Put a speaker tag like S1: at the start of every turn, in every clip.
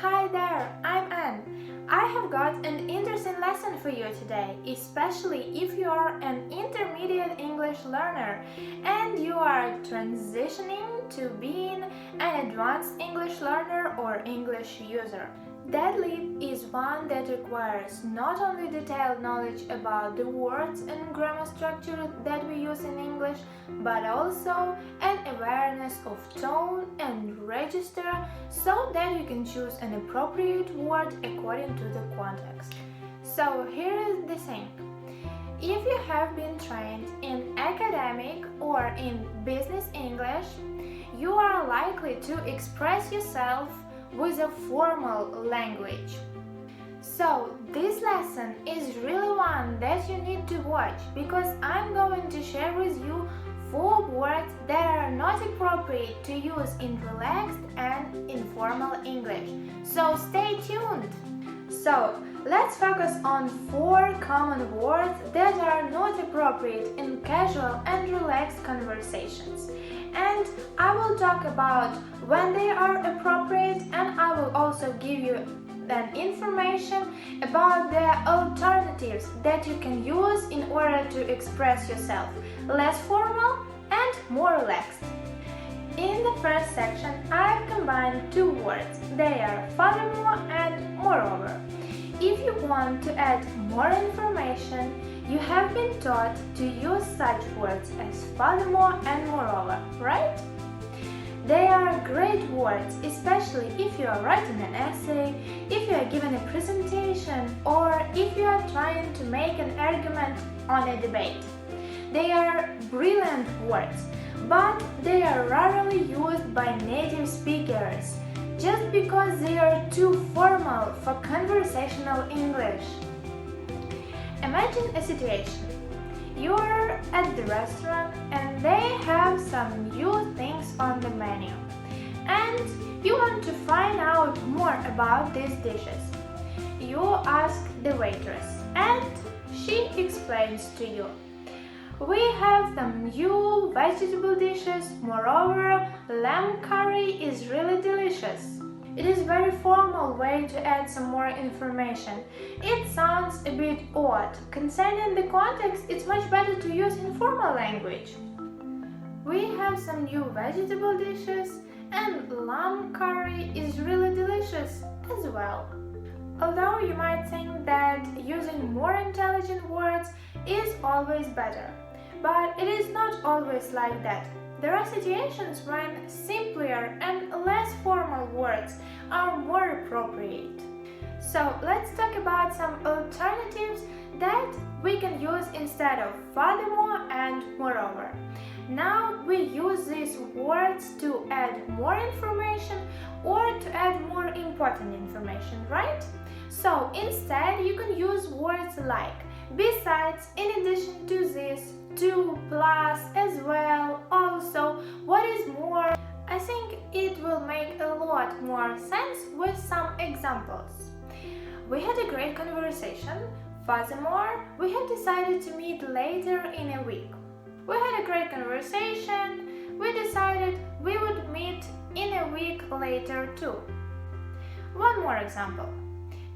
S1: Hi there, I'm Anne. I have got an interesting lesson for you today, especially if you are an intermediate English learner and you are transitioning to being an advanced English learner or English user. That leap is one that requires not only detailed knowledge about the words and grammar structure that we use in English, but also an awareness of tone and register so that you can choose an appropriate word according to the context. So here is the thing. If you have been trained in academic or in business English, you are likely to express yourself with a formal language. So this lesson is really one that you need to watch because I'm going to share with you 4 words that are not appropriate to use in relaxed and informal English. So stay tuned! So let's focus on 4 common words that are not appropriate in casual and relaxed conversations. And I will talk about when they are appropriate, and I will also give you an information about the alternatives that you can use in order to express yourself less formal and more relaxed. In the first section, I've combined 2 words. They are furthermore and moreover. If you want to add more information, you have been taught to use such words as furthermore and moreover, right? They are great words, especially if you are writing an essay, if you are given a presentation, or if you are trying to make an argument on a debate. They are brilliant words, but they are rarely used by native speakers, just because they are too formal for conversational English. Imagine a situation. You're at the restaurant and they have some new things on the menu. And you want to find out more about these dishes. You ask the waitress and she explains to you. We have some new vegetable dishes. Moreover, lamb curry is really delicious. It is a very formal way to add some more information. It sounds a bit odd. Concerning the context, it's much better to use informal language. We have some new vegetable dishes and lamb curry is really delicious as well. Although you might think that using more intelligent words is always better, but it is not always like that. There are situations when simpler and less formal words are more appropriate. So let's talk about some alternatives that we can use instead of furthermore and moreover. Now we use these words to add more information or to add more important information, right? So instead you can use words like besides, in addition to this, to, plus, as well, also, what is more. I think it will make a lot more sense with some examples. We had a great conversation. Furthermore, we had decided to meet later in a week. We had a great conversation. We decided we would meet in a week later too. One more example.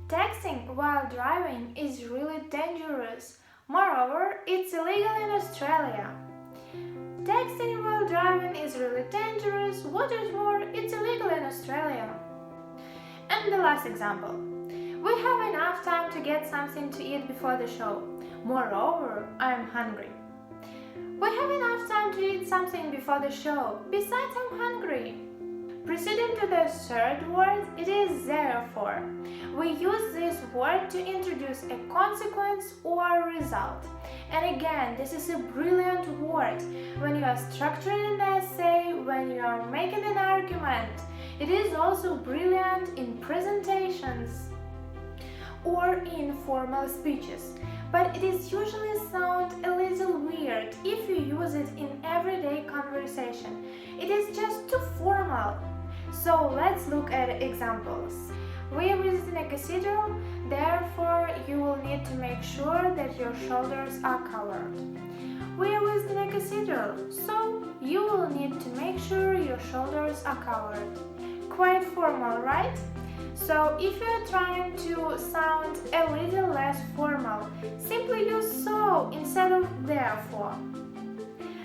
S1: Texting while driving is really dangerous. Moreover, it's illegal in Australia. Texting while driving is really dangerous. What is more, it's illegal in Australia. And the last example. We have enough time to get something to eat before the show. Moreover, I'm hungry. We have enough time to eat something before the show. Besides, I'm hungry. Proceeding to the third word, it is therefore. We use this word to introduce a consequence or result. And again, this is a brilliant word when you are structuring an essay, when you are making an argument. It is also brilliant in presentations or in formal speeches. But it is usually sound a little weird if you use it in everyday conversation. It is just too formal. So let's look at examples. We are visiting a cathedral, therefore you will need to make sure that your shoulders are covered. We are visiting a cathedral, so you will need to make sure your shoulders are covered. Quite formal, right? So if you're trying to sound a little less formal, simply use so instead of therefore.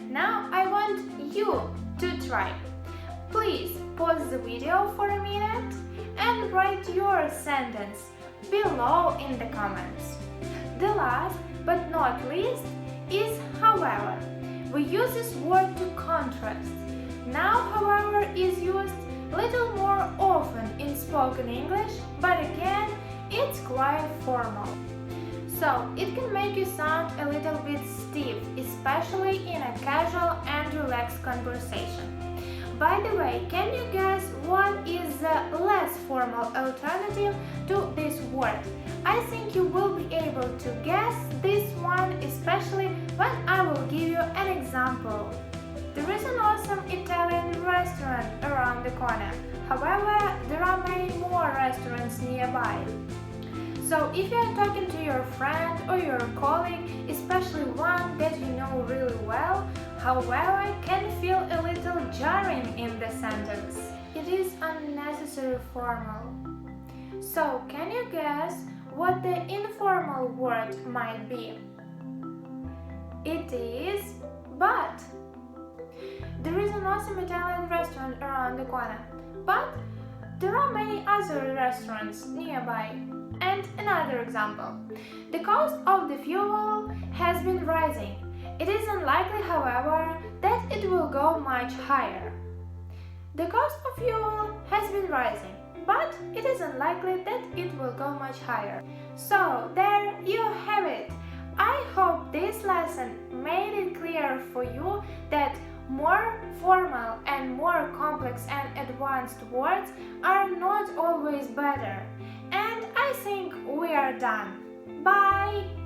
S1: Now I want you to try. Please pause the video for a minute and write your sentence below in the comments. The last but not least is however. We use this word to contrast. Now however is used little more often in spoken English, but again it's quite formal. So it can make you sound a little bit stiff, especially in a casual and relaxed conversation. By the way, can you guess what is the less formal alternative to this word? I think you will be able to guess this one, especially when I will give you an example. There is an awesome Italian restaurant around the corner. However, there are many more restaurants nearby. So if you are talking to your friend or your colleague, especially one that you know really well, however, can feel a little jarring in the sentence. It is unnecessary formal. So can you guess what the informal word might be? It is but. There is an awesome Italian restaurant around the corner, but there are many other restaurants nearby. And another example. The cost of the fuel has been rising. It is unlikely, however, that it will go much higher. The cost of fuel has been rising, but it is unlikely that it will go much higher. So there you have it. I hope this lesson made it clear for you that more formal and more complex and advanced words are not always better. And I think we are done. Bye!